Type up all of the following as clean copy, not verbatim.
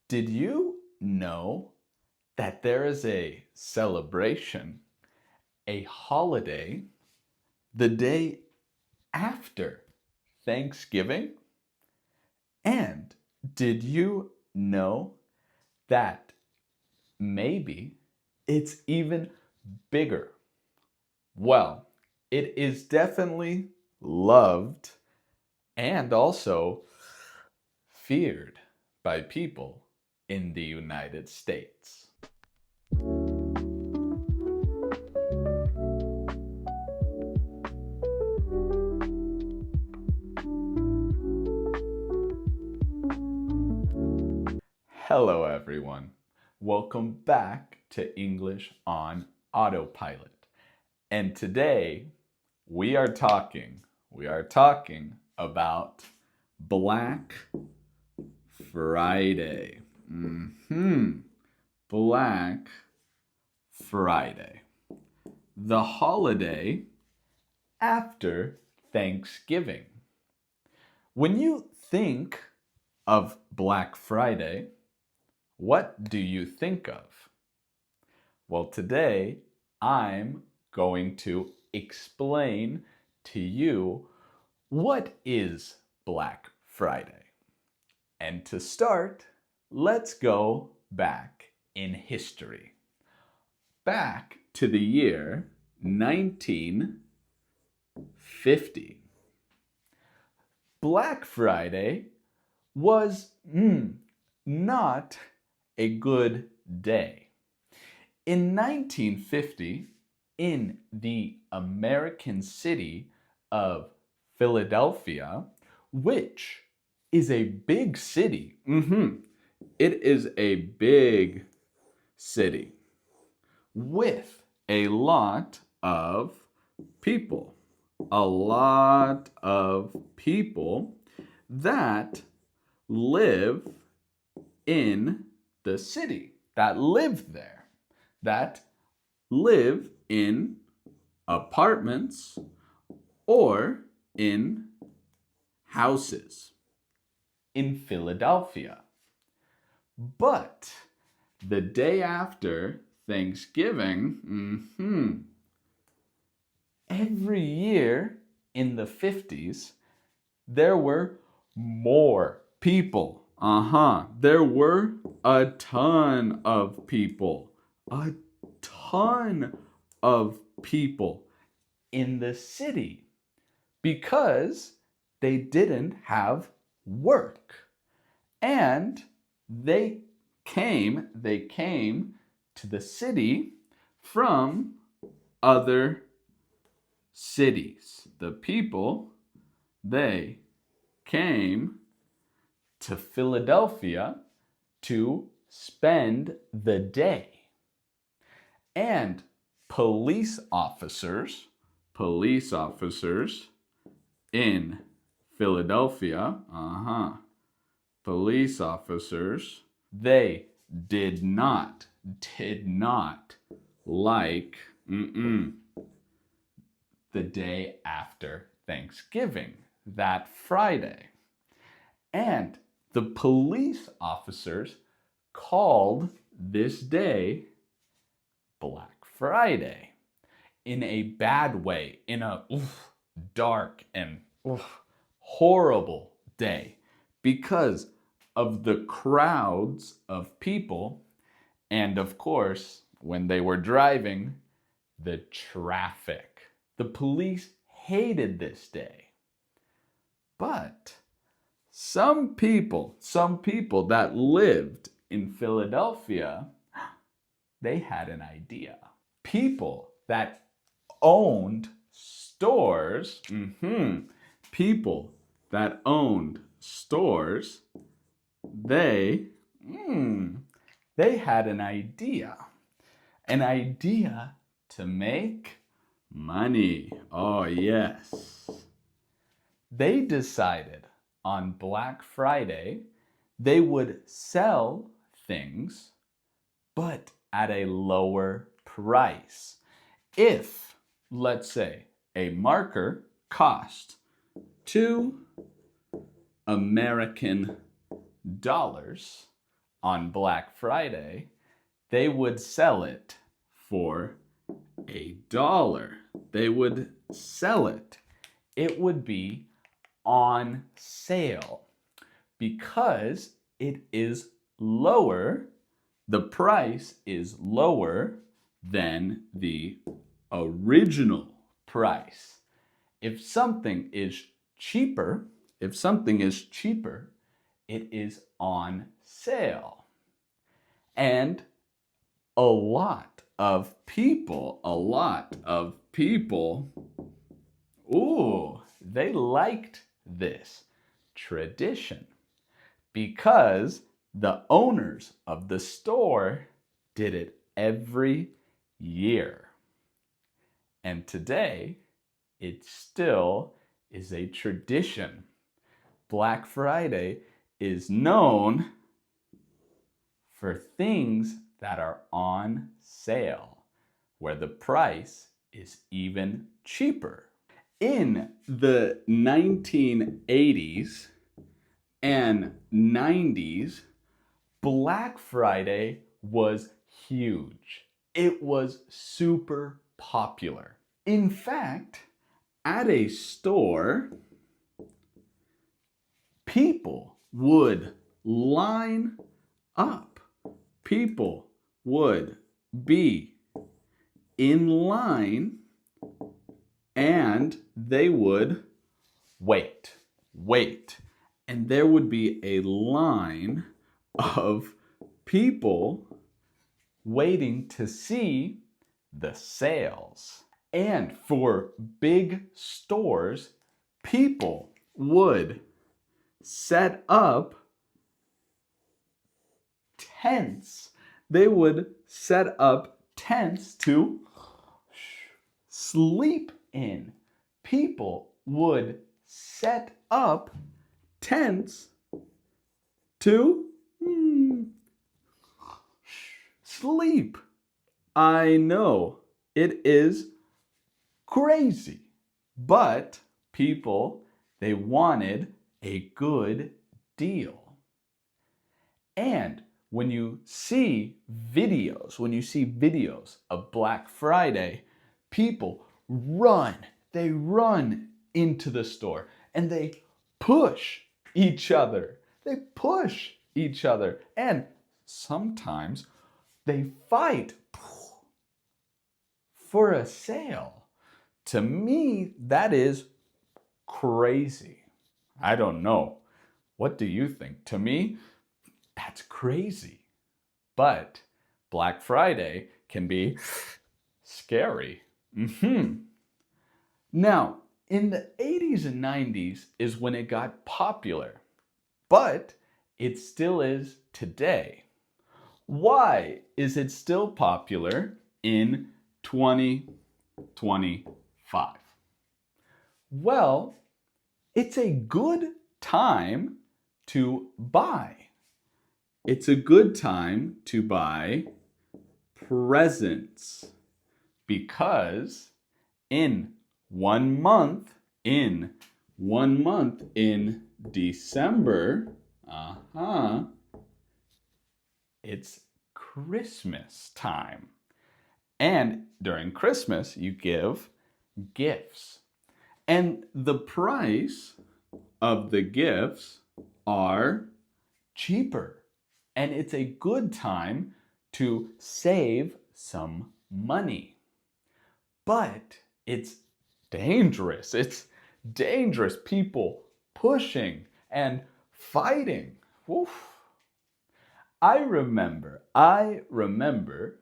Did you know that there is a celebration, a holiday, the day after Thanksgiving? And did you know that maybe it's even bigger? Well, it is definitely loved and also feared by people in the United States. Hello, everyone. Welcome back to English on Autopilot. And today we are talking about Black Friday. Black Friday. The holiday after Thanksgiving. When you think of Black Friday, what do you think of? Well, today I'm going to explain to you what is Black Friday. And to start, let's go back in history. Back to the year 1950. Black Friday was not a good day. In 1950, in the American city of Philadelphia, which is a big city. It is a big city with a lot of people. A lot of people that live in the city, that live there, that live in apartments or in houses in Philadelphia. But the day after Thanksgiving, every year in the 50s, there were more people. There were a ton of people. A ton of people in the city because they didn't have work. And they came to the city from other cities. The people, they came to Philadelphia to spend the day. And police officers in Philadelphia, police officers, they did not like the day after Thanksgiving, that Friday. And the police officers called this day Black Friday in a bad way, in a dark and horrible day because of the crowds of people and, of course, when they were driving, the traffic. The police hated this day. But some people that lived in Philadelphia, they had an idea. People that owned stores, people that owned stores, they had an idea to make money. Oh, yes. They decided on Black Friday they would sell things, but at a lower price. If, let's say, a marker cost $2 American, on Black Friday, they would sell it for $1. They would sell it. It would be on sale because it is lower. The price is lower than the original price. If something is cheaper, it is on sale. And a lot of people, they liked this tradition because the owners of the store did it every year. And today, it still is a tradition. Black Friday is known for things that are on sale, where the price is even cheaper. In the 1980s and 90s, Black Friday was huge. It was super popular. In fact, at a store, people would line up. People would be in line and they would wait. And there would be a line of people waiting to see the sales. And for big stores, people would set up tents. They would set up tents to sleep in. People would set up tents to sleep. I know it is crazy, but people, they wanted a good deal. And when you see videos of Black Friday, people run into the store and they push each other. And sometimes they fight for a sale. To me, that is crazy. I don't know. What do you think? To me, that's crazy. But Black Friday can be scary. Now, in the 80s and 90s is when it got popular, but it still is today. Why is it still popular in 2025? Well, it's a good time to buy. It's a good time to buy presents because in 1 month, in December, it's Christmas time. And during Christmas, you give gifts. And the price of the gifts are cheaper. And it's a good time to save some money. But it's dangerous. It's dangerous. People pushing and fighting. Oof. I remember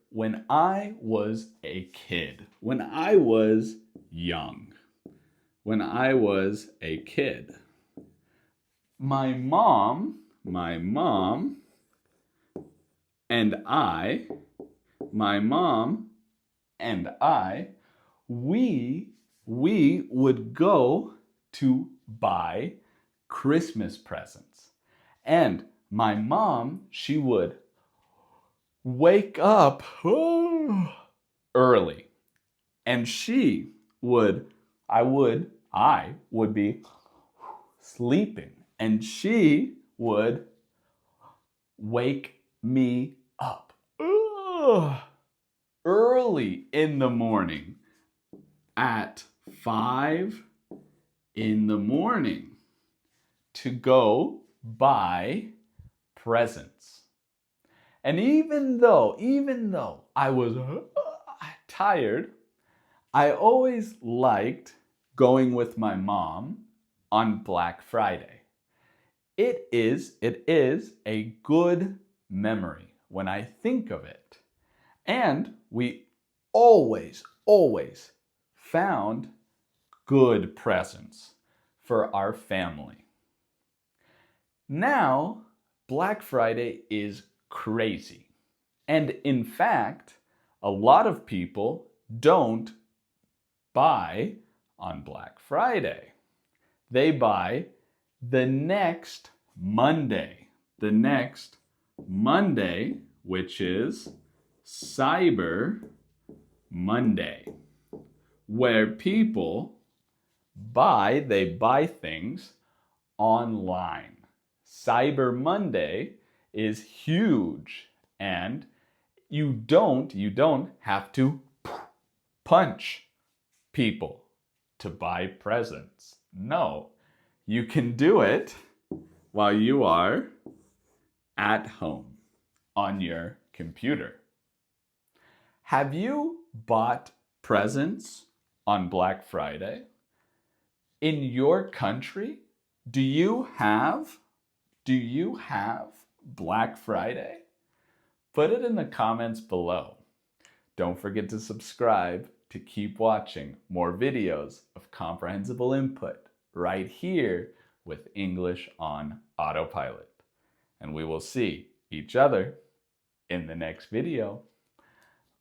when I was a kid, when I was young, when I was a kid, my mom and I, we would go to buy Christmas presents. And my mom, she would wake up early. And I would be sleeping. And she would wake me up. Ugh. Early in the morning at 5 in the morning to go buy presents. And even though I was tired, I always liked going with my mom on Black Friday. It is a good memory when I think of it. And we always found good presents for our family. Now, Black Friday is crazy. And in fact, a lot of people don't buy on Black Friday. They buy the next Monday. The next Monday, which is Cyber Monday, where people they buy things online. Cyber Monday is huge, and you don't have to punch people to buy presents. No, you can do it while you are at home on your computer. Have you bought presents on Black Friday? In your country, do you have Black Friday? Put it in the comments below. Don't forget to subscribe to keep watching more videos of comprehensible input right here with English on Autopilot. And we will see each other in the next video.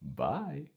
Bye.